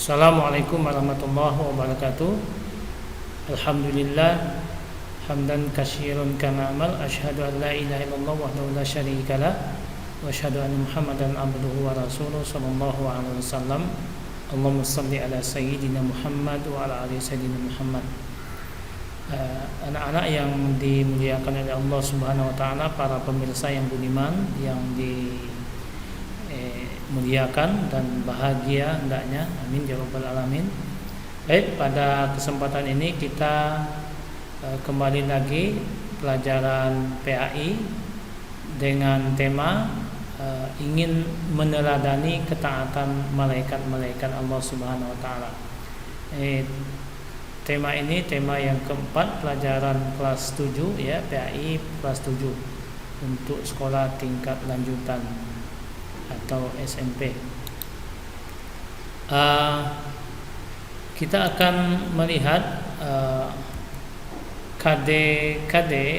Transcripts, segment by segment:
Assalamualaikum warahmatullahi wabarakatuh. Alhamdulillah hamdan katsiran kama amal asyhadu an la ilaha illallah wahdahu la syarika lah wa asyhadu anna Muhammadan abduhu wa rasuluhu sallallahu alaihi wasallam. Allahumma shalli ala sayyidina Muhammad wa ala ali sayyidina Muhammad. Anak-anak yang dimuliakan oleh Allah Subhanahu wa taala, para pemirsa yang budiman, yang muliakan dan bahagia hendaknya, amin ya rabbal alamin. Baik, pada kesempatan ini kita kembali lagi pelajaran PAI dengan tema ingin meneladani ketaatan malaikat-malaikat Allah Subhanahu wa taala. Tema ini tema yang keempat, pelajaran kelas 7 ya, PAI kelas 7 untuk sekolah tingkat lanjutan atau SMP. Kita akan melihat KD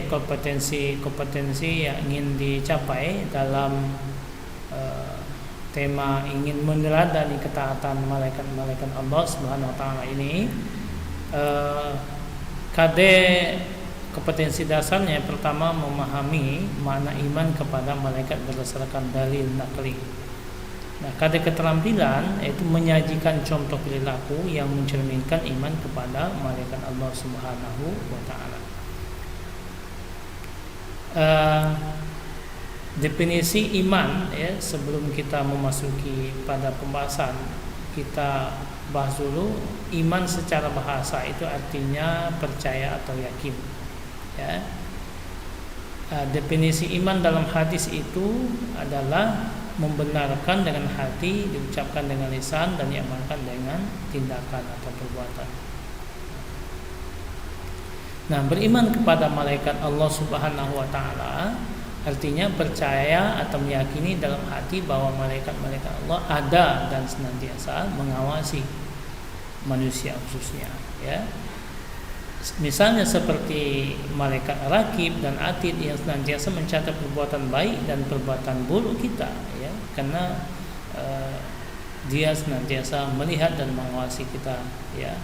kompetensi yang ingin dicapai dalam tema ingin meneladani ketaatan malaikat-malaikat Allah Subhanahu wa taala ini. KD kompetensi dasarnya pertama memahami makna iman kepada malaikat berdasarkan dalil nakli. Nah, KD keterampilan yaitu menyajikan contoh perilaku yang mencerminkan iman kepada malaikat Allah Subhanahu wa taala. Definisi iman ya, sebelum kita memasuki pada pembahasan, kita bahas dulu iman secara bahasa itu artinya percaya atau yakin. Ya. Definisi iman dalam hadis itu adalah membenarkan dengan hati, diucapkan dengan lisan, dan diamalkan dengan tindakan atau perbuatan. Nah, beriman kepada malaikat Allah Subhanahu wa taala artinya percaya atau meyakini dalam hati bahwa malaikat-malaikat Allah ada dan senantiasa mengawasi manusia khususnya, ya. Misalnya seperti malaikat rakib dan atid yang senantiasa mencatat perbuatan baik dan perbuatan buruk kita, ya, karena dia senantiasa melihat dan mengawasi kita, ya.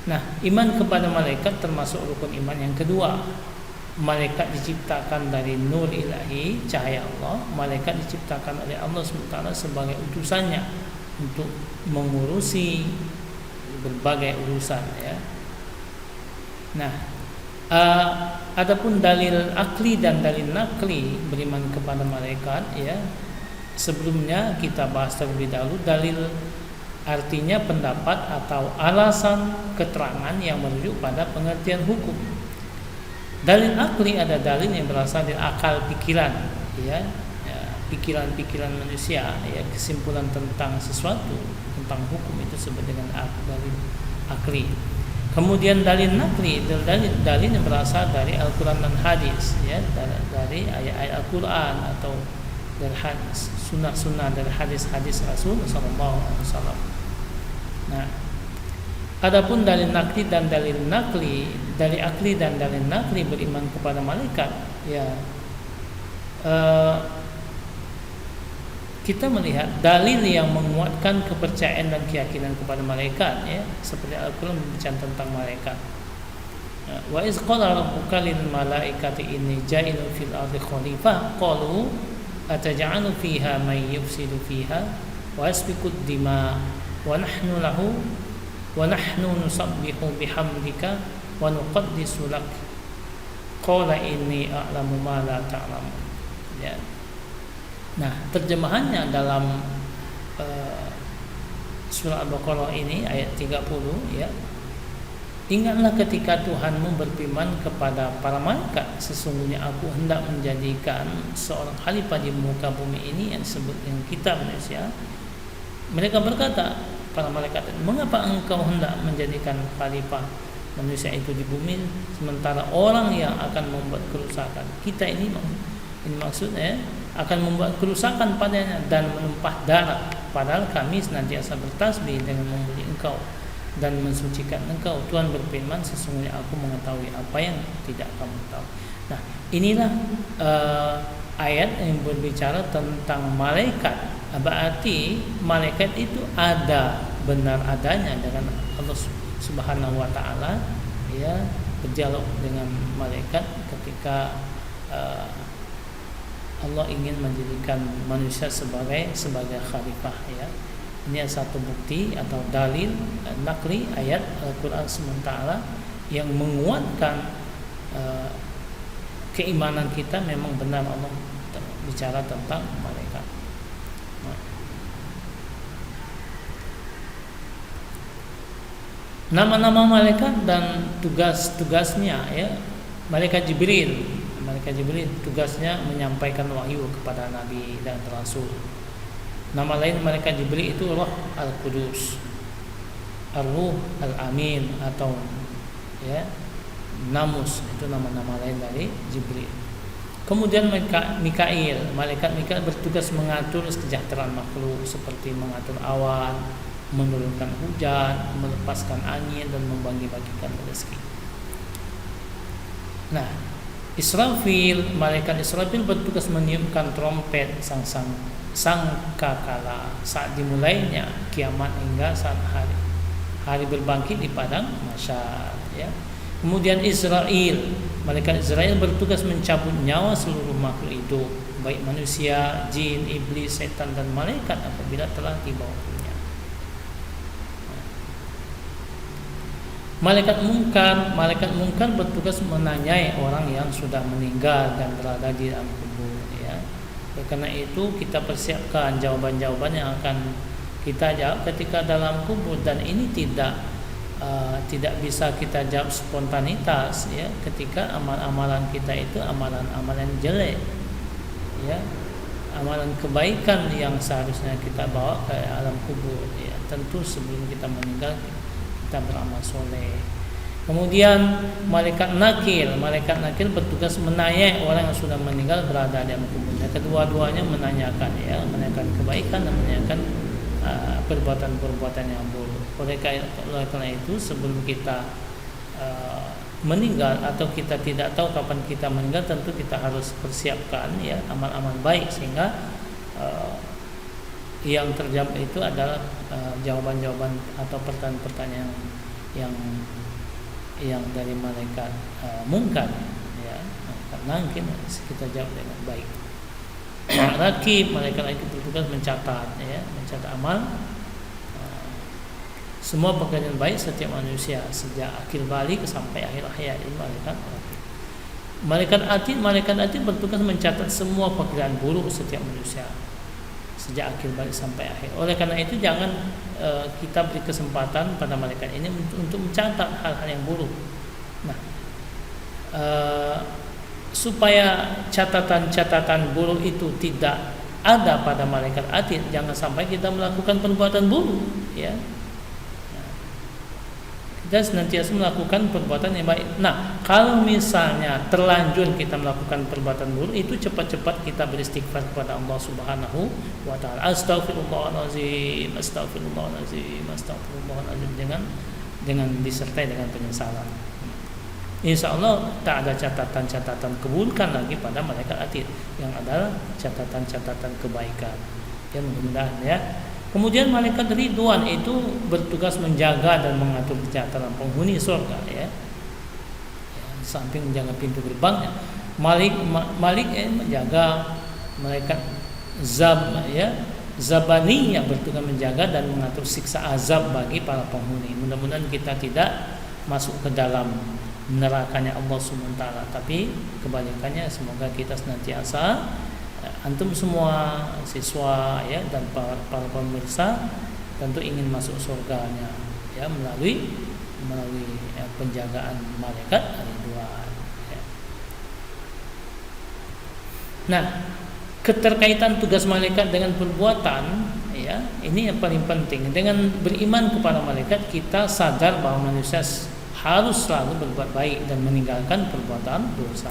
Nah, iman kepada malaikat termasuk rukun iman yang kedua. Malaikat diciptakan dari nur ilahi, cahaya Allah. Malaikat diciptakan oleh Allah SWT sebagai utusannya untuk mengurusi berbagai urusan, ya. Nah, adapun dalil akli dan dalil nakli beriman kepada malaikat, ya, sebelumnya kita bahas terlebih dahulu. Dalil artinya pendapat atau alasan keterangan yang merujuk pada pengertian hukum. Dalil akli ada dalil yang berasal dari akal pikiran, ya, pikiran-pikiran manusia, ya, kesimpulan tentang sesuatu, tentang hukum itu disebut dengan dalil akli. Kemudian dalil nakli, dalil yang berasal dari Al-Quran dan hadis, ya, dari ayat-ayat Al-Quran atau dari sunnah-sunnah, dari hadis-hadis Rasul Sallallahu Alaihi Wasallam. Nah, adapun dalil nakli dan dalil nakli, dalil akli dan dalil nakli beriman kepada malaikat, ya, kita melihat dalil yang menguatkan kepercayaan dan keyakinan kepada malaikat, ya, seperti Al-Quran berbicara tentang malaikat. Wa iz qala rabbuka lil malaikati inni ja'ilun fil ardi khalifah qalu ataj'alu fiha may yufsidu fiha wa yasfiku ad-dima wa nahnu nusabbihu bihamdika wa nuqaddisu lak qala inni a'lamu ma la ta'lamun, ya. Nah, terjemahannya dalam surah Al-Baqarah ini ayat 30, ya. Ingatlah ketika Tuhanmu berfirman kepada para malaikat, sesungguhnya aku hendak menjadikan seorang khalifah di muka bumi ini, yang disebut dengan kita manusia. Mereka berkata, para malaikat, mengapa engkau hendak menjadikan khalifah manusia itu di bumi, sementara orang yang akan membuat kerusakan, kita ini maksudnya akan membuat kerusakan padanya dan menumpah darah, padahal kami senantiasa bertasbih dengan memuji engkau dan mensucikan engkau. Tuhan berfirman, sesungguhnya aku mengetahui apa yang tidak kamu tahu. Nah, inilah ayat yang berbicara tentang malaikat. Berarti malaikat itu ada benar adanya dengan Allah Subhanahu wa taala, ya, berdialog dengan malaikat ketika Allah ingin menjadikan manusia sebagai khalifah, ya. Ini satu bukti atau dalil nakli ayat Al-Qur'an sementara yang menguatkan keimanan kita memang benar Allah bicara tentang malaikat. Nama-nama malaikat dan tugas-tugasnya, ya. Malaikat Jibril tugasnya menyampaikan wahyu kepada nabi dan rasul. Nama lain malaikat Jibril itu Roh Al-Qudus, Ar-Ruh Al-Amin, atau, ya, Namus, itu nama-nama lain dari Jibril. Kemudian Mikail, malaikat Mikail bertugas mengatur kesejahteraan makhluk seperti mengatur awan, menurunkan hujan, melepaskan angin, dan membagi-bagikan rezeki. Nah, malaikat Israfil bertugas meniupkan trompet sangkakala saat dimulainya kiamat hingga saat hari berbangkit di padang mahsyar, ya. Kemudian malaikat Israel bertugas mencabut nyawa seluruh makhluk hidup, baik manusia, jin, iblis, setan, dan malaikat apabila telah tiba waktunya. Malaikat mungkar bertugas menanyai orang yang sudah meninggal dan berada di dalam kubur, ya. Karena itu kita persiapkan jawaban-jawaban yang akan kita jawab ketika dalam kubur, dan ini tidak bisa kita jawab spontanitas, ya. Ketika amalan-amalan kita itu amalan-amalan jelek, ya, amalan kebaikan yang seharusnya kita bawa ke alam kubur, ya. Tentu sebelum kita meninggal kita beramal soleh. Kemudian malaikat nakir bertugas menanyai orang yang sudah meninggal berada di alam kuburnya. Kedua-duanya menanyakan kebaikan dan menanyakan perbuatan-perbuatan yang buruk. Oleh karena itu sebelum kita meninggal atau kita tidak tahu kapan kita meninggal, tentu kita harus persiapkan, ya, amal-amal baik sehingga yang terjawab itu adalah jawaban-jawaban atau pertanyaan-pertanyaan yang dari malaikat mungkar, ya. Mungkin kita jawab dengan baik. Malaikat bertugas mencatat amal semua pekerjaan baik setiap manusia sejak akhir balik sampai akhir hayat. Ini malaikat atid bertugas mencatat semua pekerjaan buruk setiap manusia sejak akhir balik sampai akhir. Oleh karena itu jangan kita beri kesempatan pada malaikat ini untuk mencatat hal-hal yang buruk. Nah, supaya catatan-catatan buruk itu tidak ada pada malaikat atid, jangan sampai kita melakukan perbuatan buruk, ya. Kita senantiasa melakukan perbuatan yang baik. Nah, kalau misalnya terlanjur kita melakukan perbuatan buruk, itu cepat-cepat kita beristighfar kepada Allah Subhanahu wa taala. Astaghfirullahalazim dengan disertai dengan penyesalan. Insya Allah tak ada catatan-catatan keburukan lagi pada malaikat atid, yang adalah catatan-catatan kebaikan. Ya, mudah-mudahan, ya. Kemudian malaikat Ridwan itu bertugas menjaga dan mengatur kesejahteraan penghuni surga, ya. Samping menjaga pintu gerbangnya, Malik menjaga malaikat Zabani yang bertugas menjaga dan mengatur siksa azab bagi para penghuni. Mudah-mudahan kita tidak masuk ke dalam nerakanya Allah SWT, tapi kebalikannya semoga kita senantiasa, antum semua siswa, ya, dan para pemirsa tentu ingin masuk surganya, ya, melalui penjagaan malaikat Ridwan, ya. Nah, keterkaitan tugas malaikat dengan perbuatan, ya, ini yang paling penting. Dengan beriman kepada malaikat, kita sadar bahwa manusia harus selalu berbuat baik dan meninggalkan perbuatan dosa,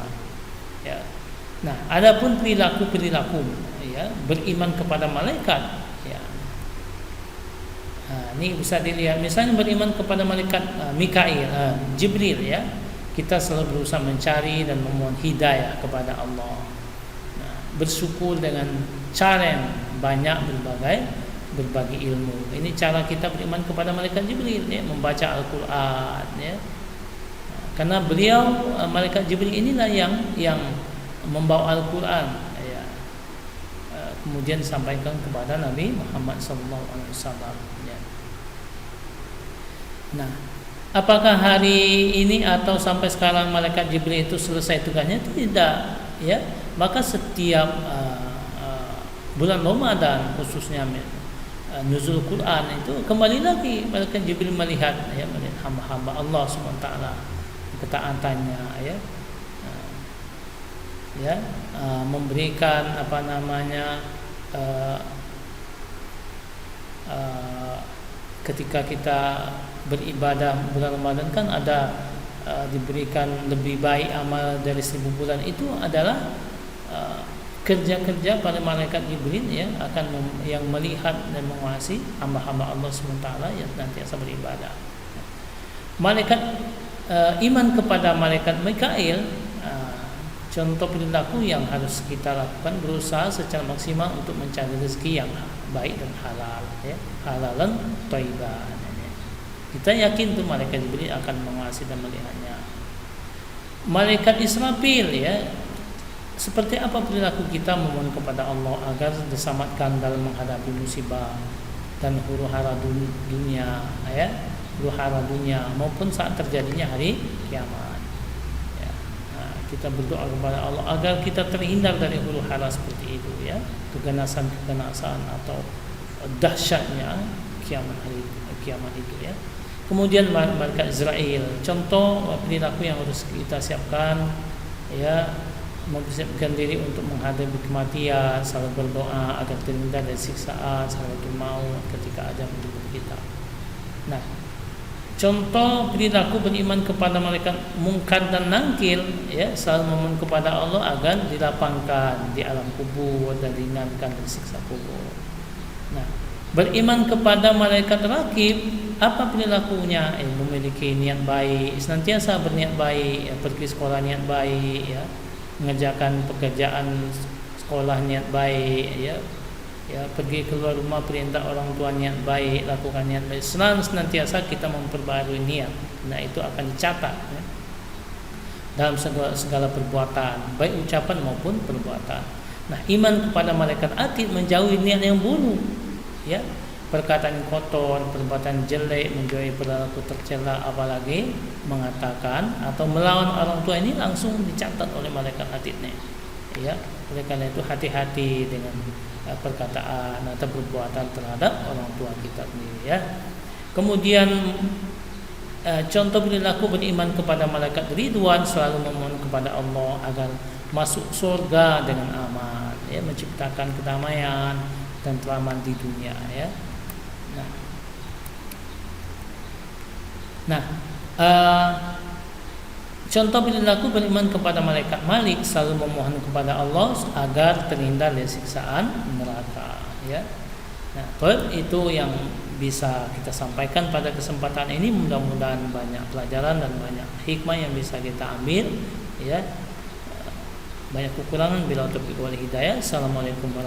ya. Nah, adapun perilaku, ya, beriman kepada malaikat, ya. Nah, ini bisa dilihat, misalnya beriman kepada malaikat Jibril, ya. Kita selalu berusaha mencari dan memohon hidayah kepada Allah. Nah, bersyukur dengan cara yang banyak berbagai berbagi ilmu. Ini cara kita beriman kepada malaikat Jibril, ya, membaca Al-Qur'an, ya. Karena beliau, malaikat Jibril inilah yang membawa Al-Qur'an, ya. Kemudian disampaikan kepada Nabi Muhammad SAW, ya. Nah, apakah hari ini atau sampai sekarang malaikat Jibril itu selesai tugasnya? Tidak, ya. Maka setiap bulan Ramadan khususnya nuzul Quran itu kembali lagi malaikat Jibril melihat, ya, melihat hamba-hamba Allah SWT, ketaatannya, ya. Ya, memberikan ketika kita beribadah bulan Ramadan kan ada diberikan lebih baik amal dari 1000 bulan. Itu adalah kerja-kerja pada malaikat Jibril, ya, yang melihat dan mengawasi hamba-hamba Allah SWT yang nantiasa beribadah. Malaikat iman kepada malaikat Mikail, contoh perilaku yang harus kita lakukan, berusaha secara maksimal untuk mencari rezeki yang baik dan halal, ya, halalan thayyiban. Kita yakin tuh malaikat Jibril akan mengawasi dan melihatnya. Malaikat Israfil, ya, seperti apa perilaku kita memohon kepada Allah agar diselamatkan dalam menghadapi musibah dan huru-hara dunia, ya, huru-hara dunia maupun saat terjadinya hari kiamat. Ya. Nah, kita berdoa kepada Allah agar kita terhindar dari huru-hara seperti itu, ya, keganasan atau dahsyatnya kiamat itu, ya. Kemudian malaikat Israel, contoh perilaku yang harus kita siapkan, ya, mempersiapkan diri untuk menghadapi kematian, selalu berdoa agar terhindar dari siksaan sakaratul maut ketika ajal menjemput kita. Nah, contoh perilaku beriman kepada malaikat Munkar dan Nakir, ya, selalu memohon kepada Allah agar dilapangkan di alam kubur dan ringankan dari siksa kubur. Nah, beriman kepada malaikat Rakib, apa perilakunya? Memiliki niat baik, senantiasa berniat baik, ya, pergi sekolah niat baik, ya, mengerjakan pekerjaan sekolah niat baik, ya, pergi keluar rumah perintah orang tua niat baik, lakukan niat baik. Senantiasa kita memperbarui niat. Nah, itu akan dicatat, ya, dalam segala perbuatan, baik ucapan maupun perbuatan. Nah, iman kepada malaikat Atid menjauhi niat yang buruk, ya, perkataan kotor, perbuatan jelek, menjauhi perilaku tercela, apalagi mengatakan atau melawan orang tua, ini langsung dicatat oleh malaikat Atidnya, ya. Oleh karena itu hati-hati dengan perkataan atau perbuatan terhadap orang tua kita sendiri, ya. Kemudian contoh perilaku beriman kepada malaikat Ridwan, selalu memohon kepada Allah agar masuk surga dengan aman, ya, menciptakan kedamaian dan keamanan di dunia, ya. Nah, contoh perilaku beriman kepada malaikat Malik, selalu memohon kepada Allah agar terhindar dari siksaan neraka, ya. Nah, itu yang bisa kita sampaikan pada kesempatan ini. Mudah-mudahan banyak pelajaran dan banyak hikmah yang bisa kita ambil, ya. Banyak kekurangan, bila taufiq wal hidayah. Assalamualaikum warahmatullahi wabarakatuh.